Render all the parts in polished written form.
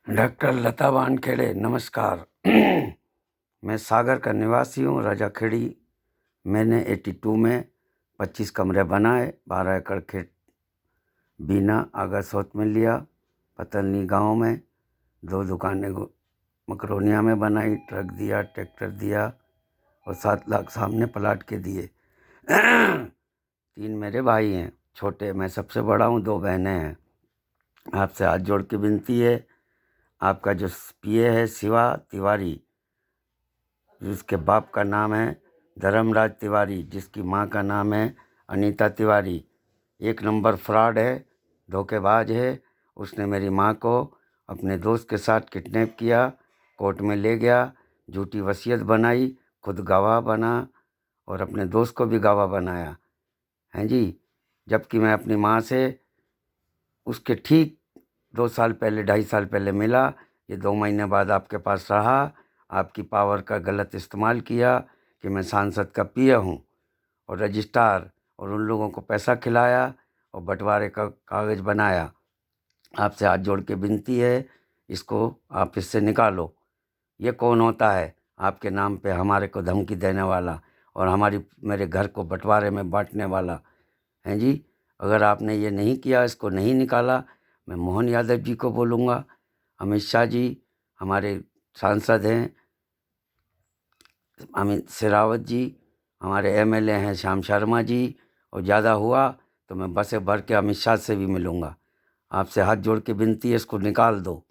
Doctor लता वानखेड़े नमस्कार। मैं सागर का निवासी हूँ, राजा खेड़ी। मैंने 82 में 25 कमरे बनाए, 12 एकड़ खेत बीना आगा साउथ में लिया, पतलनी गांव में 2 दुकानें मकरोनिया में बनाई, ट्रक दिया, ट्रैक्टर दिया और 7 लाख सामने प्लाट के दिए। 3 मेरे भाई हैं, छोटे, मैं सबसे बड़ा हूँ, 2 बहनें हैं। आपसे हाथ जोड़ के विनती है, आपका जो पीए है शिवा तिवारी, जिसके बाप का नाम है धर्मराज तिवारी, जिसकी माँ का नाम है अनीता तिवारी, 1 नंबर फ्रॉड है, धोखेबाज है। उसने मेरी माँ को अपने दोस्त के साथ किडनैप किया, कोर्ट में ले गया, झूठी वसीयत बनाई, खुद गवाह बना और अपने दोस्त को भी गवाह बनाया हैं जी। जबकि मैं अपनी माँ से उसके ठीक 2 साल पहले, 2.5 साल पहले मिला। ये 2 महीने बाद आपके पास रहा, आपकी पावर का गलत इस्तेमाल किया कि मैं सांसद का पीए हूँ और रजिस्ट्रार, और उन लोगों को पैसा खिलाया और बंटवारे का कागज़ बनाया। आपसे हाथ जोड़ के विनती है, इसको आप इससे निकालो। ये कौन होता है आपके नाम पे हमारे को धमकी देने वाला और मेरे घर को बंटवारे में बांटने वाला हैं जी। अगर आपने ये नहीं किया, इसको नहीं निकाला, मैं मोहन यादव जी को बोलूँगा, अमित शाह जी हमारे सांसद हैं, अमित शेरावत जी हमारे एमएलए हैं, श्याम शर्मा जी, और ज़्यादा हुआ तो मैं बसें भर के अमित शाह से भी मिलूँगा। आपसे हाथ जोड़ के विनती है, इसको निकाल दो।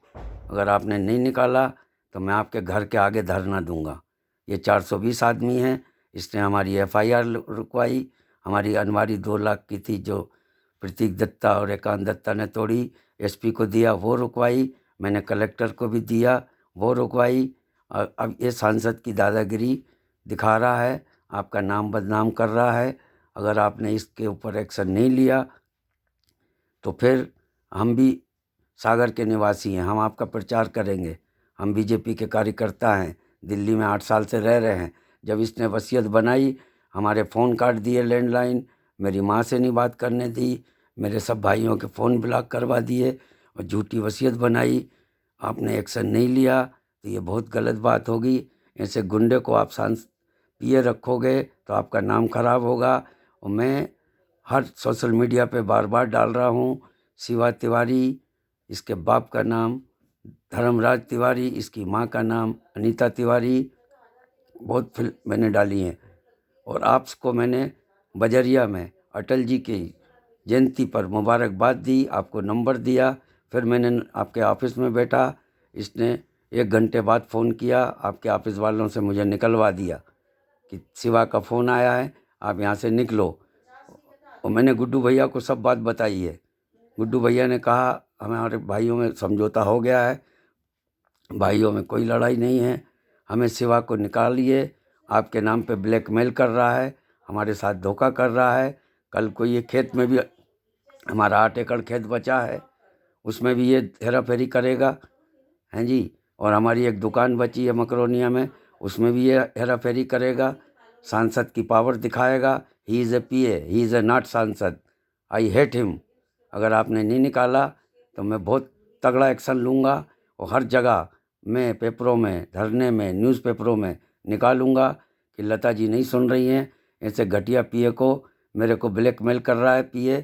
अगर आपने नहीं निकाला तो मैं आपके घर के आगे धरना दूंगा। ये 420 आदमी हैं, इसने हमारी एफआईआर रुकवाई, हमारी अलमारी 2 लाख की थी जो प्रतीक दत्ता और एकांत दत्ता ने तोड़ी, एसपी को दिया वो रुकवाई, मैंने कलेक्टर को भी दिया वो रुकवाई। और अब ये सांसद की दादागिरी दिखा रहा है, आपका नाम बदनाम कर रहा है। अगर आपने इसके ऊपर एक्शन नहीं लिया तो फिर हम भी सागर के निवासी हैं, हम आपका प्रचार करेंगे। हम बीजेपी के कार्यकर्ता हैं, दिल्ली में 8 साल से रह रहे हैं। जब इसने वसीयत बनाई, हमारे फ़ोन काट दिए, लैंडलाइन, मेरी माँ से नहीं बात करने दी, मेरे सब भाइयों के फ़ोन ब्लॉक करवा दिए और झूठी वसीयत बनाई। आपने एक्शन नहीं लिया तो ये बहुत गलत बात होगी। ऐसे गुंडे को आप पीए रखोगे तो आपका नाम खराब होगा। और मैं हर सोशल मीडिया पे बार बार डाल रहा हूँ, शिवा तिवारी, इसके बाप का नाम धर्मराज तिवारी, इसकी माँ का नाम अनीता तिवारी, बहुत फिल्म मैंने डाली हैं। और आपको मैंने बजरिया में अटल जी की जयंती पर मुबारकबाद दी, आपको नंबर दिया, फिर मैंने आपके ऑफिस में बैठा, इसने 1 घंटे बाद फ़ोन किया, आपके ऑफिस वालों से मुझे निकलवा दिया कि शिवा का फ़ोन आया है, आप यहाँ से निकलो। और मैंने गुड्डू भैया को सब बात बताई है। गुड्डू भैया ने कहा हमारे भाइयों में समझौता हो गया है, भाइयों में कोई लड़ाई नहीं है, हमें शिवा को निकालिए, आपके नाम पे ब्लैकमेल कर रहा है, हमारे साथ धोखा कर रहा है। कल को ये खेत में भी, हमारा 8 एकड़ खेत बचा है, उसमें भी ये हेरा फेरी करेगा हैं जी। और हमारी एक दुकान बची है मकरोनिया में, उसमें भी ये हेरा फेरी करेगा, सांसद की पावर दिखाएगा। He is a PA, he is a not सांसद, आई हेट हिम। अगर आपने नहीं निकाला तो मैं बहुत तगड़ा एक्शन लूँगा और हर जगह मैं पेपरों में, धरने में, न्यूज़पेपरों में निकालूंगा कि लता जी नहीं सुन रही हैं, ऐसे घटिया पीए को, मेरे को ब्लैकमेल कर रहा है पीए,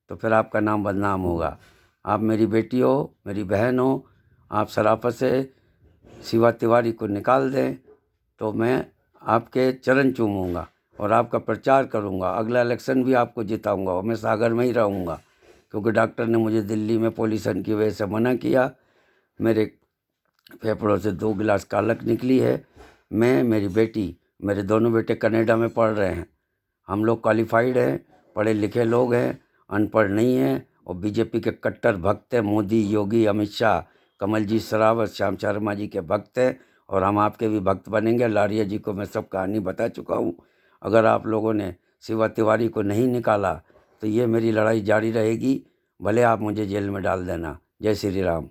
तो फिर आपका नाम बदनाम होगा। आप मेरी बेटी हो, मेरी बहन हो, आप शराफत से शिवा तिवारी को निकाल दें तो मैं आपके चरण चूमूंगा और आपका प्रचार करूंगा। अगला इलेक्शन भी आपको जिताऊंगा और मैं सागर में ही रहूंगा, क्योंकि डॉक्टर ने मुझे दिल्ली में पोल्यूशन की वजह से मना किया। मेरे फेफड़ों से 2 गिलास कालक निकली है। मैं, मेरी बेटी, मेरे दोनों बेटे कनाडा में पढ़ रहे हैं। हम लोग क्वालिफाइड हैं, पढ़े लिखे लोग हैं, अनपढ़ नहीं हैं, और बीजेपी के कट्टर भक्त हैं। मोदी, योगी, अमित शाह, कमल जी सरावत, श्याम शर्मा जी के भक्त हैं और हम आपके भी भक्त बनेंगे। लारिया जी को मैं सब कहानी बता चुका हूँ। अगर आप लोगों ने शिवा तिवारी को नहीं निकाला तो ये मेरी लड़ाई जारी रहेगी, भले आप मुझे जेल में डाल देना। जय श्री राम।